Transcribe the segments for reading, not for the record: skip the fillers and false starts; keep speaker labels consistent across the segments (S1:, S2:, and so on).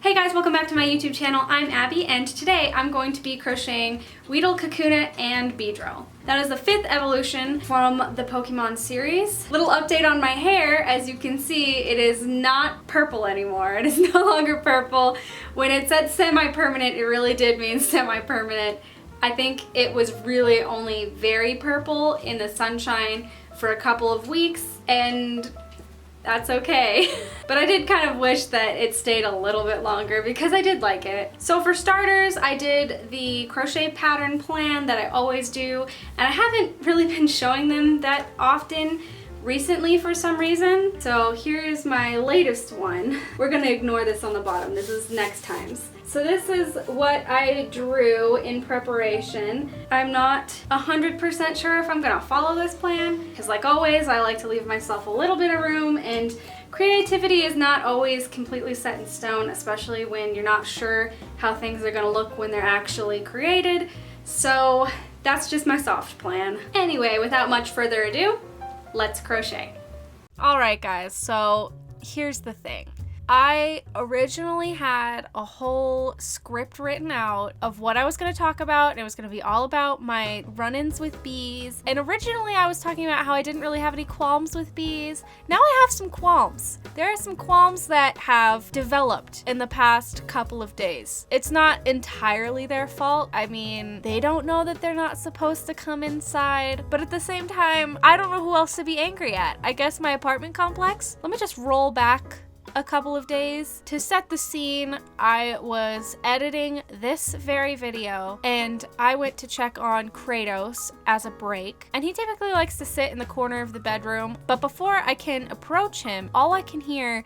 S1: Hey guys, welcome back to my YouTube channel. I'm Abby, and today I'm going to be crocheting Weedle, Kakuna, and Beedrill. That is the 5th evolution from the Pokemon series. Little update on my hair. As you can see, it is not purple anymore. It is no longer purple. When it said semi-permanent, it really did mean semi-permanent. I think it was really only very purple in the sunshine for a couple of weeks, and that's okay. But I did kind of wish that it stayed a little bit longer because I did like it. So for starters, I did the crochet pattern plan that I always do, and I haven't really been showing them that often recently for some reason. So here's my latest one. We're gonna ignore this on the bottom. This is next time's. So this is what I drew in preparation. I'm not 100% sure if I'm gonna follow this plan, because like always, I like to leave myself a little bit of room, and creativity is not always completely set in stone, especially when you're not sure how things are gonna look when they're actually created. So that's just my soft plan. Anyway, without much further ado, let's crochet. All right, guys, so here's the thing. I originally had a whole script written out of what I was going to talk about, and it was going to be all about my run-ins with bees. And originally I was talking about how I didn't really have any qualms with bees. Now I have some qualms. There are some qualms that have developed in the past couple of days. It's not entirely their fault. I mean, they don't know that they're not supposed to come inside, but at the same time, I don't know who else to be angry at. I guess my apartment complex? Let me just roll back a couple of days. To set the scene, I was editing this very video and I went to check on Kratos as a break, and he typically likes to sit in the corner of the bedroom, but before I can approach him, all I can hear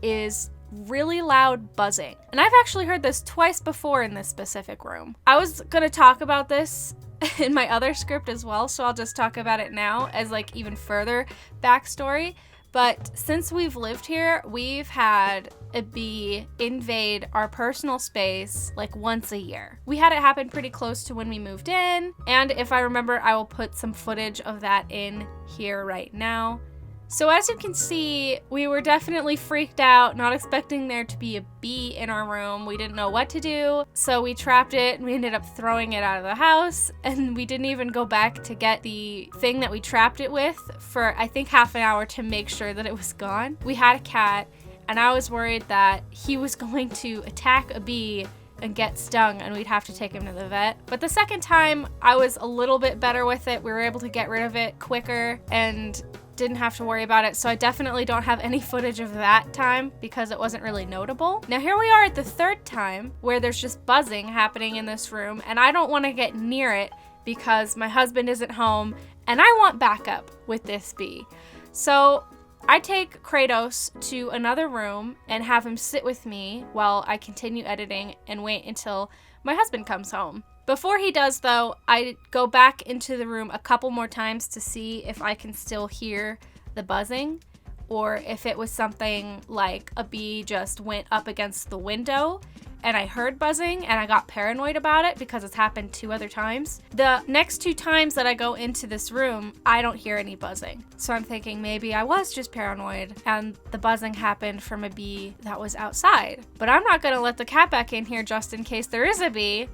S1: is really loud buzzing. And I've actually heard this twice before in this specific room. I was gonna talk about this in my other script as well, so I'll just talk about it now as like even further backstory. But since we've lived here, we've had a bee invade our personal space like once a year. We had it happen pretty close to when we moved in, and if I remember, I will put some footage of that in here right now. So as you can see, we were definitely freaked out, not expecting there to be a bee in our room. We didn't know what to do, so we trapped it and we ended up throwing it out of the house, and we didn't even go back to get the thing that we trapped it with for I think half an hour to make sure that it was gone. We had a cat, and I was worried that he was going to attack a bee and get stung and we'd have to take him to the vet. But the second time, I was a little bit better with it. We were able to get rid of it quicker and didn't have to worry about it, so I definitely don't have any footage of that time because it wasn't really notable. Now here we are at the third time where there's just buzzing happening in this room, and I don't want to get near it because my husband isn't home and I want backup with this bee. So I take Kratos to another room and have him sit with me while I continue editing and wait until my husband comes home. Before he does, though, I go back into the room a couple more times to see if I can still hear the buzzing, or if it was something like a bee just went up against the window and I heard buzzing and I got paranoid about it because it's happened 2 other times. The next 2 times that I go into this room, I don't hear any buzzing. So I'm thinking maybe I was just paranoid and the buzzing happened from a bee that was outside. But I'm not gonna let the cat back in here just in case there is a bee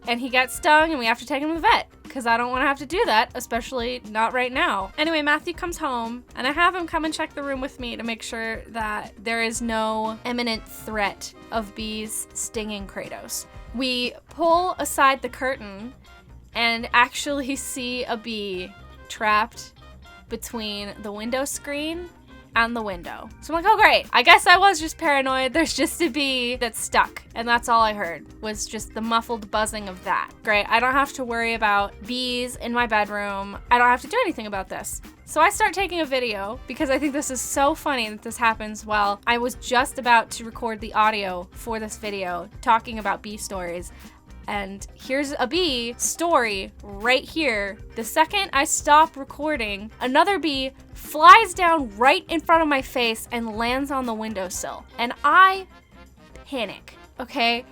S1: and he gets stung and we have to take him to the vet, because I don't want to have to do that, especially not right now. Anyway, Matthew comes home and I have him come and check the room with me to make sure that there is no imminent threat of bees stinging Kratos. We pull aside the curtain and actually see a bee trapped between the window screen and the window. So I'm like, oh great, I guess I was just paranoid. There's just a bee that's stuck, and that's all I heard was just the muffled buzzing of that. Great, I don't have to worry about bees in my bedroom. I don't have to do anything about this. So I start taking a video because I think this is so funny that this happens while I was just about to record the audio for this video talking about bee stories. And here's a bee story right here. The second I stop recording, another bee flies down right in front of my face and lands on the windowsill. And I panic, okay?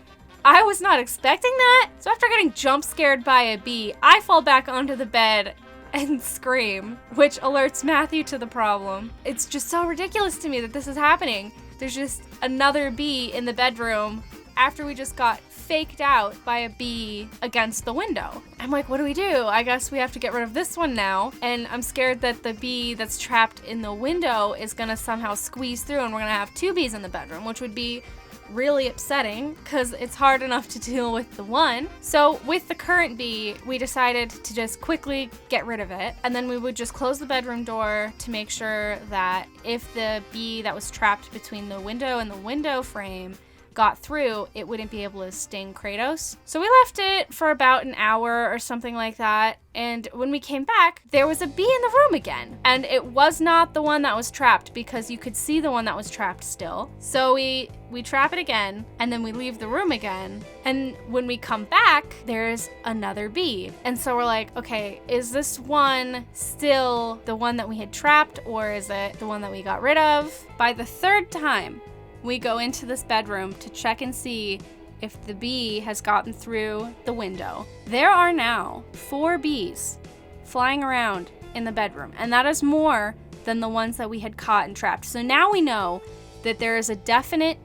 S1: I was not expecting that. So after getting jump scared by a bee, I fall back onto the bed and scream, which alerts Matthew to the problem. It's just so ridiculous to me that this is happening. There's just another bee in the bedroom after we just got faked out by a bee against the window. I'm like, what do we do? I guess we have to get rid of this one now. And I'm scared that the bee that's trapped in the window is gonna somehow squeeze through and we're gonna have 2 bees in the bedroom, which would be really upsetting because it's hard enough to deal with the one. So with the current bee, we decided to just quickly get rid of it. And then we would just close the bedroom door to make sure that if the bee that was trapped between the window and the window frame got through, it wouldn't be able to sting Kratos. So we left it for about an hour or something like that. And when we came back, there was a bee in the room again. And it was not the one that was trapped because you could see the one that was trapped still. So we trap it again and then we leave the room again. And when we come back, there's another bee. And so we're like, okay, is this one still the one that we had trapped or is it the one that we got rid of? By the 3rd time, we go into this bedroom to check and see if the bee has gotten through the window. There are now 4 bees flying around in the bedroom, and that is more than the ones that we had caught and trapped. So now we know that there is a definite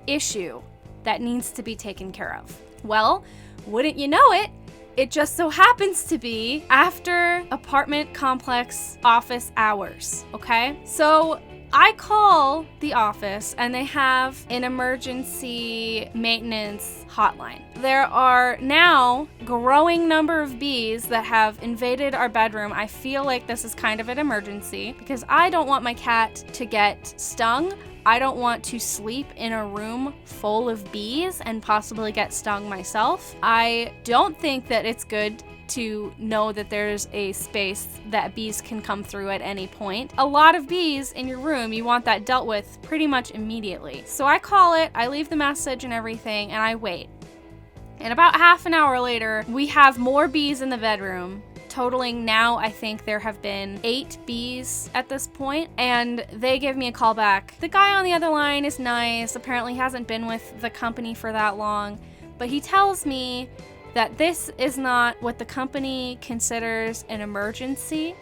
S1: issue that needs to be taken care of. Well, wouldn't you know it, it just so happens to be after apartment complex office hours, okay? So I call the office and they have an emergency maintenance hotline. There are now a growing number of bees that have invaded our bedroom. I feel like this is kind of an emergency because I don't want my cat to get stung. I don't want to sleep in a room full of bees and possibly get stung myself. I don't think that it's good to know that there's a space that bees can come through at any point. A lot of bees in your room, you want that dealt with pretty much immediately. So I call it, I leave the message and everything, and I wait. And about half an hour later, we have more bees in the bedroom. Totaling now, I think there have been 8 bees at this point, and they give me a call back. The guy on the other line is nice. Apparently he hasn't been with the company for that long, but he tells me that this is not what the company considers an emergency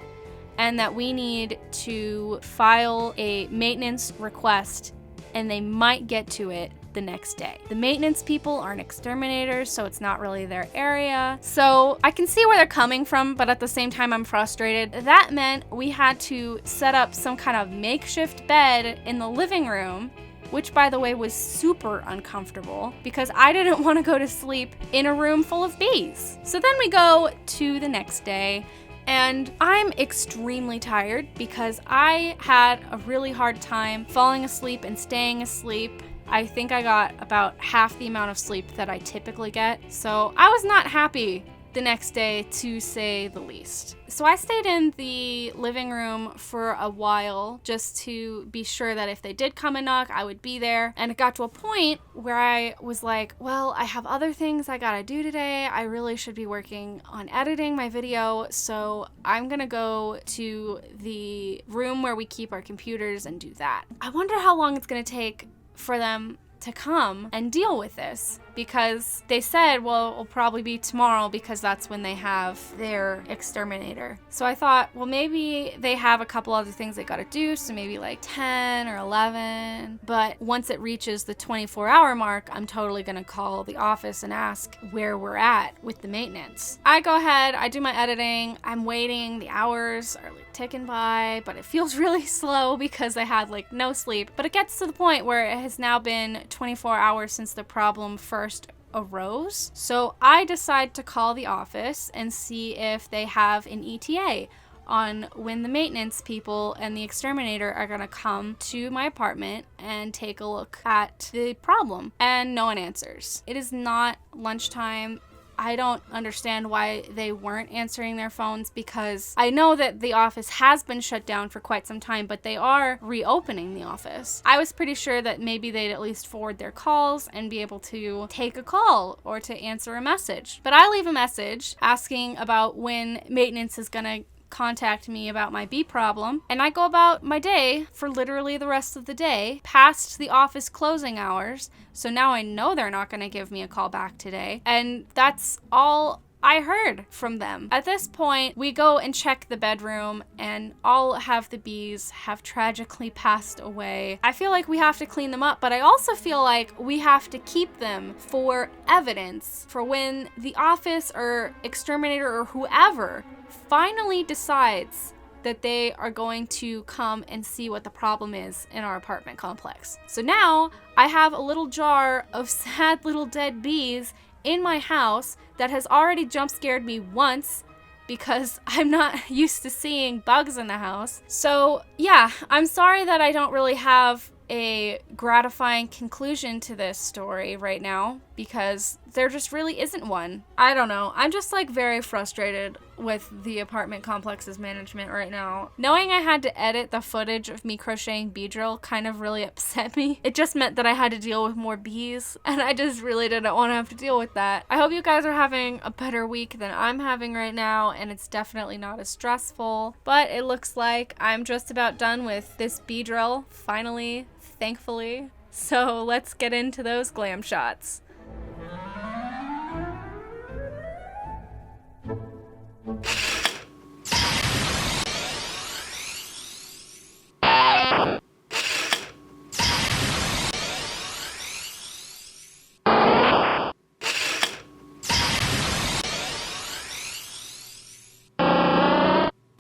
S1: and that we need to file a maintenance request and they might get to it the next day. The maintenance people aren't exterminators, so it's not really their area. So I can see where they're coming from, but at the same time, I'm frustrated. That meant we had to set up some kind of makeshift bed in the living room, which by the way was super uncomfortable because I didn't want to go to sleep in a room full of bees. So then we go to the next day and I'm extremely tired because I had a really hard time falling asleep and staying asleep. I think I got about half the amount of sleep that I typically get. So I was not happy the next day, to say the least. So I stayed in the living room for a while just to be sure that if they did come and knock, I would be there. And it got to a point where I was like, well, I have other things I gotta do today. I really should be working on editing my video. So I'm gonna go to the room where we keep our computers and do that. I wonder how long it's gonna take for them to come and deal with this, because they said, well, it'll probably be tomorrow because that's when they have their exterminator. So I thought, well, maybe they have a couple other things they gotta do, so maybe like 10 or 11. But once it reaches the 24-hour mark, I'm totally gonna call the office and ask where we're at with the maintenance. I go ahead, I do my editing, I'm waiting, the hours are like ticking by, but it feels really slow because I had like no sleep. But it gets to the point where it has now been 24 hours since the problem first arose. So I decide to call the office and see if they have an ETA on when the maintenance people and the exterminator are gonna come to my apartment and take a look at the problem. And no one answers. It is not lunchtime. I don't understand why they weren't answering their phones, because I know that the office has been shut down for quite some time, but they are reopening the office. I was pretty sure that maybe they'd at least forward their calls and be able to take a call or to answer a message. But I leave a message asking about when maintenance is gonna contact me about my bee problem, and I go about my day for literally the rest of the day past the office closing hours. So now I know they're not going to give me a call back today, and that's all I heard from them. At this point, we go and check the bedroom, and all of the bees have tragically passed away. I feel like we have to clean them up, but I also feel like we have to keep them for evidence for when the office or exterminator or whoever finally decides that they are going to come and see what the problem is in our apartment complex. So now I have a little jar of sad little dead bees in my house that has already jump scared me once because I'm not used to seeing bugs in the house. So yeah, I'm sorry that I don't really have a gratifying conclusion to this story right now because there just really isn't one. I don't know. I'm just like very frustrated with the apartment complex's management right now. Knowing I had to edit the footage of me crocheting Beedrill kind of really upset me. It just meant that I had to deal with more bees, and I just really didn't want to have to deal with that. I hope you guys are having a better week than I'm having right now, and it's definitely not as stressful, but it looks like I'm just about done with this Beedrill, finally, thankfully. So let's get into those glam shots.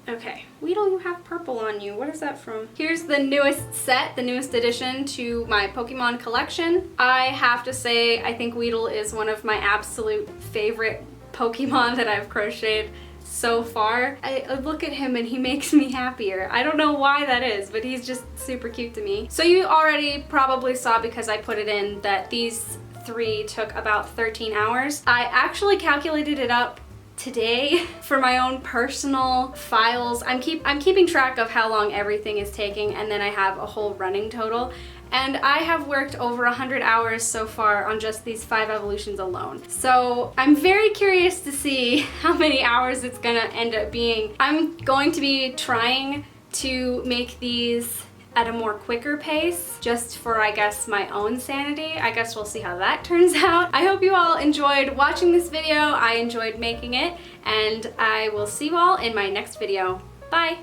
S1: Okay, Weedle, you have purple on you. What is that from? Here's the newest set, the newest addition to my Pokemon collection. I have to say, I think Weedle is one of my absolute favorite Pokemon that I've crocheted so far. I look at him and he makes me happier. I don't know why that is, but he's just super cute to me. So you already probably saw, because I put it in, that these 3 took about 13 hours. I actually calculated it up today for my own personal files. I'm keeping track of how long everything is taking, and then I have a whole running total. And I have worked over 100 hours so far on just these 5 evolutions alone. So I'm very curious to see how many hours it's gonna end up being. I'm going to be trying to make these at a more quicker pace, just for, I guess, my own sanity. I guess we'll see how that turns out. I hope you all enjoyed watching this video. I enjoyed making it, and I will see you all in my next video. Bye!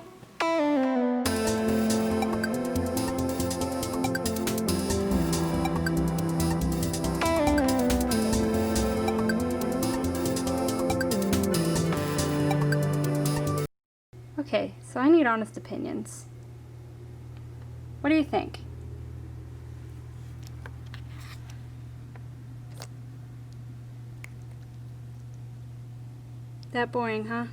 S1: Okay, so I need honest opinions. What do you think? That boring, huh?